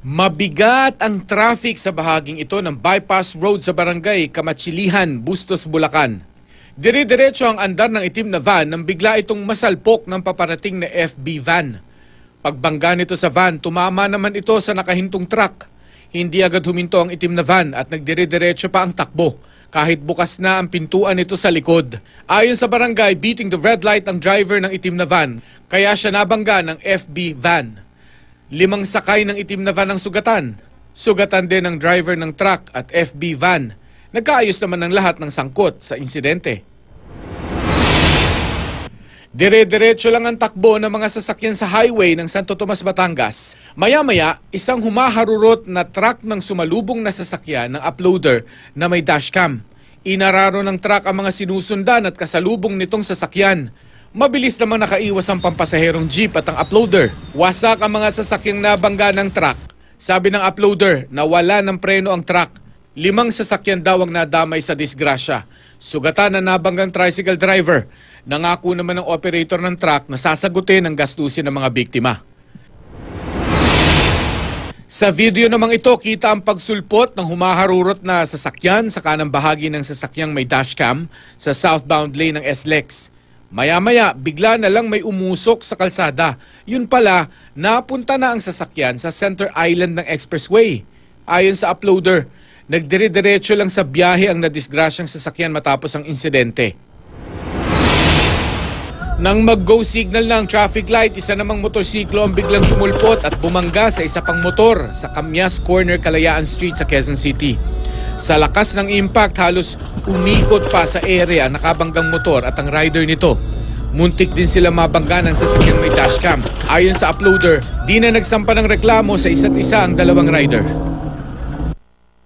Mabigat ang traffic sa bahaging ito ng bypass road sa barangay Kamatsilihan, Bustos, Bulacan. Dire-diretso ang andar ng itim na van nang bigla itong masalpok ng paparating na FB van. Pagbangga nito sa van, tumama naman ito sa nakahintong truck. Hindi agad huminto ang itim na van at nagdire-diretso pa ang takbo, kahit bukas na ang pintuan nito sa likod. Ayon sa barangay, beating the red light ang driver ng itim na van, kaya siya nabangga ng FB van. 5 sakay ng itim na van ang sugatan. Sugatan din ang driver ng truck at FB van. Nagkaayos naman ang lahat ng sangkot sa insidente. Dire-diretso lang ang takbo ng mga sasakyan sa highway ng Santo Tomas, Batangas. Maya-maya, isang humaharurot na truck ng sumalubong na sasakyan ng uploader na may dashcam. Inararo ng truck ang mga sinusundan at kasalubong nitong sasakyan. Mabilis namang nakaiwas ang pampasaherong jeep at ang uploader. Wasak ang mga sasakyang nabangga ng truck. Sabi ng uploader na wala ng preno ang truck. 5 sasakyan daw ang nadamay sa disgrasya. Sugatan na nabanggang tricycle driver. Nangako naman ng operator ng truck na sasagutin ang gastusin ng mga biktima. Sa video namang ito, kita ang pagsulpot ng humaharurot na sasakyan sa kanang bahagi ng sasakyang may dashcam sa southbound lane ng SLEX. Maya-maya, bigla na lang may umusok sa kalsada. Yun pala, napunta na ang sasakyan sa center island ng expressway. Ayon sa uploader, nagdire-diretso lang sa biyahe ang nadisgrasyang sasakyan matapos ang insidente. Nang mag-go signal na ang traffic light, isa namang motorsiklo ang biglang sumulpot at bumangga sa isa pang motor sa Camyas Corner, Kalayaan Street sa Quezon City. Sa lakas ng impact, halos umikot pa sa area ang nakabanggang motor at ang rider nito. Muntik din sila mabangga ng sasakyang may dashcam. Ayon sa uploader, di na nagsampa ng reklamo sa isa't isa ang dalawang rider.